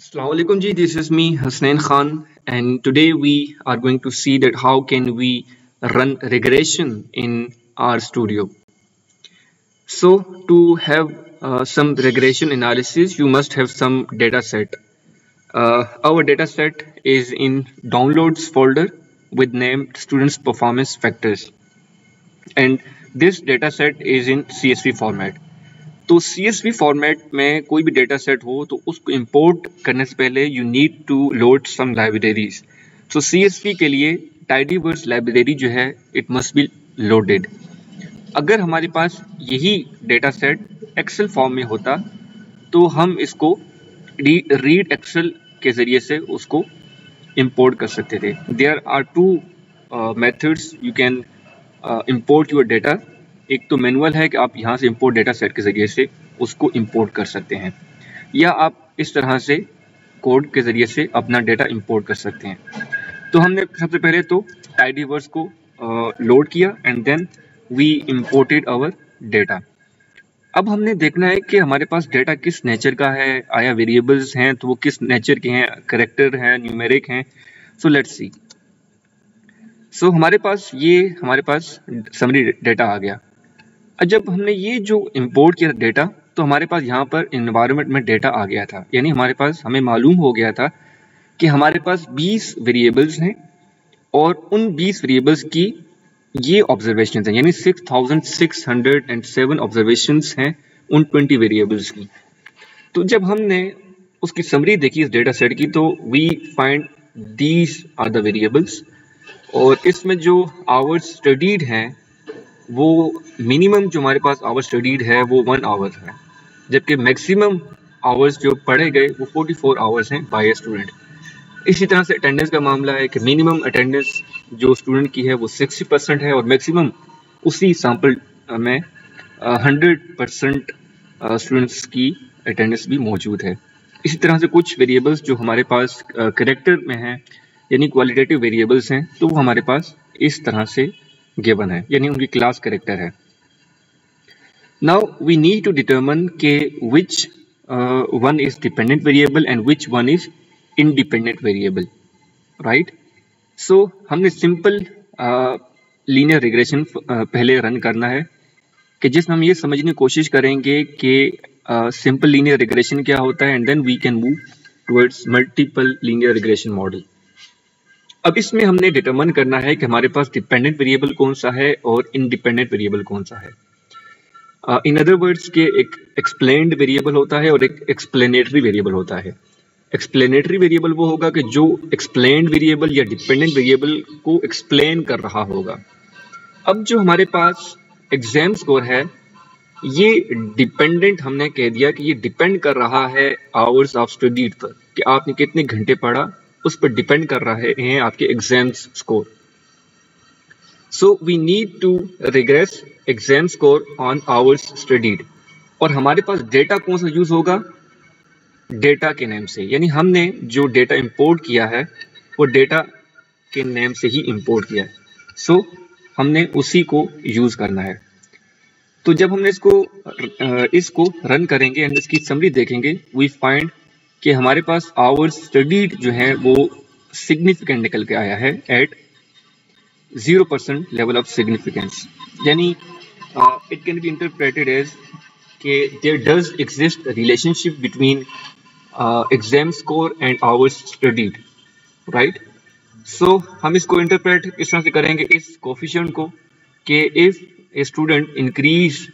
Assalamu alaikum ji, this is me Hasnain Khan, and today we are going to see that how can we run regression in RStudio. So to have some regression analysis, you must have some data set. Our data set is in downloads folder with name students performance factors, and this data set is in CSV format. तो CSV format में कोई भी data set हो तो उसको import करने से पहले you need to load some libraries. So CSV के लिए टाइडीवर्स लाइब्रेरी जो है इट मस्ट बी लोडेड। अगर हमारे पास यही डेटा सेट एक्सेल फॉर्म में होता तो हम इसको रीड एक्सेल के ज़रिए से उसको इंपोर्ट कर सकते थे। There are two methods you can import your data. एक तो मैनुअल है कि आप यहाँ से इंपोर्ट डेटा सेट के ज़रिए से उसको इंपोर्ट कर सकते हैं, या आप इस तरह से कोड के ज़रिए से अपना डेटा इंपोर्ट कर सकते हैं। तो हमने सबसे पहले तो टाइडीवर्स को लोड किया and then we imported our data. अब हमने देखना है कि हमारे पास डेटा किस नेचर का है, आया वेरिएबल्स हैं तो वो किस नेचर के हैं, कैरेक्टर हैं, न्यूमेरिक हैं। So let's see. सो हमारे पास समरी डेटा आ गया। जब हमने ये जो इंपोर्ट किया डेटा तो हमारे पास यहाँ पर इन्वायरमेंट में डेटा आ गया था, यानी हमें मालूम हो गया था कि हमारे पास 20 वेरिएबल्स हैं और उन 20 वेरिएबल्स की ये ऑब्जर्वेशंस हैं, यानी 6607 ऑब्जर्वेशंस हैं उन 20 वेरिएबल्स की। तो जब हमने उसकी समरी देखी इस डेटा सेट की तो we find these are the variables, और इसमें जो आवर्स स्टडीड हैं वो मिनिमम जो हमारे पास आवर्स स्टडीड है वो 1 आवर है, जबकि मैक्सिमम आवर्स जो पढ़े गए वो 44 आवर्स हैं बाय स्टूडेंट। इसी तरह से अटेंडेंस का मामला है कि मिनिमम अटेंडेंस जो स्टूडेंट की है वो 60% है और मैक्सिमम उसी सैंपल में 100% स्टूडेंट्स की अटेंडेंस भी मौजूद है। इसी तरह से कुछ वेरिएबल्स जो हमारे पास कैरेक्टर में हैं, यानी क्वालिटेटिव वेरिएबल्स हैं, तो वो हमारे पास इस तरह से गिवन है, यानी उनकी क्लास कैरेक्टर है। Now we need to determine के which one is dependent variable and which one is independent variable, right. So हमने सिंपल लीनियर रिग्रेशन पहले रन करना है कि जिसमें हम ये समझने की कोशिश करेंगे कि सिंपल लीनियर रिग्रेशन क्या होता है, and then we can move towards multiple linear regression model. अब इसमें हमने डिटरमिन करना है कि हमारे पास डिपेंडेंट वेरिएबल कौन सा है और इंडिपेंडेंट वेरिएबल कौन सा है। इन अदर वर्ड्स के एक एक्सप्लेन्ड वेरिएबल होता है और एक एक्सप्लेनेटरी वेरिएबल होता है। एक्सप्लेनेटरी वेरिएबल वो होगा कि जो एक्सप्लेन्ड वेरिएबल या डिपेंडेंट वेरिएबल को एक्सप्लेन कर रहा होगा। अब जो हमारे पास एग्जाम स्कोर है ये डिपेंडेंट हमने कह दिया कि ये डिपेंड कर रहा है आवर्स ऑफ स्टडीड पर, कि आपने कितने घंटे पढ़ा उस पर डिपेंड कर रहे हैं आपके exam score. So we need to regress exam score on hours studied, और हमारे पास डेटा कौन सा यूज होगा, डेटा के नेम से, यानी हमने जो डेटा इंपोर्ट किया है वो डेटा के नेम से ही इंपोर्ट किया है। सो हमने उसी को यूज करना है। तो जब हमने इसको रन करेंगे एंड इसकी समरी देखेंगे, वी फाइंड कि हमारे पास आवर्स स्टडीड जो है वो सिग्निफिकेंट निकल के आया है एट 0% लेवल ऑफ सिग्निफिकेंस, यानी it can be interpreted as कि there does exist relationship between exam score and hours studied, right. So हम इसको इंटरप्रेट इस तरह से करेंगे इस कोफिशिएंट को कि if a student increases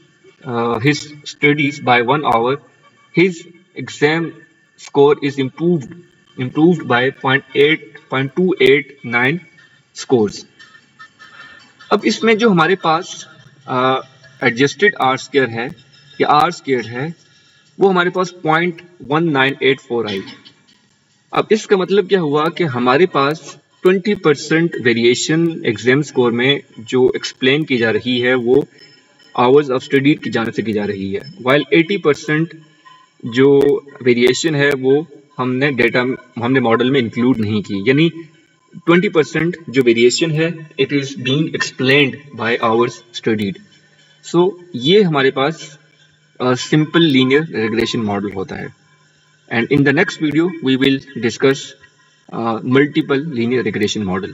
his studies by 1 hour, his exam score is improved by 0.289 scores। अब इसमें जो हमारे पास एडजस्टेड आर स्क्वायर है या आर स्क्वायर है वो हमारे पास 0.1984 आई। अब इसका मतलब क्या हुआ कि हमारे पास 20% वेरिएशन एग्जाम स्कोर में जो एक्सप्लेन की जा रही है वो आवर्स ऑफ स्टडी की जाने से की जा रही है, वाइल 80% जो वेरिएशन है वो हमने मॉडल में इंक्लूड नहीं की, यानी 20% जो वेरिएशन है it is being explained by hours studied. So ये हमारे पास सिंपल लीनियर रिग्रेशन मॉडल होता है। And in the next video, we will discuss multiple linear regression model.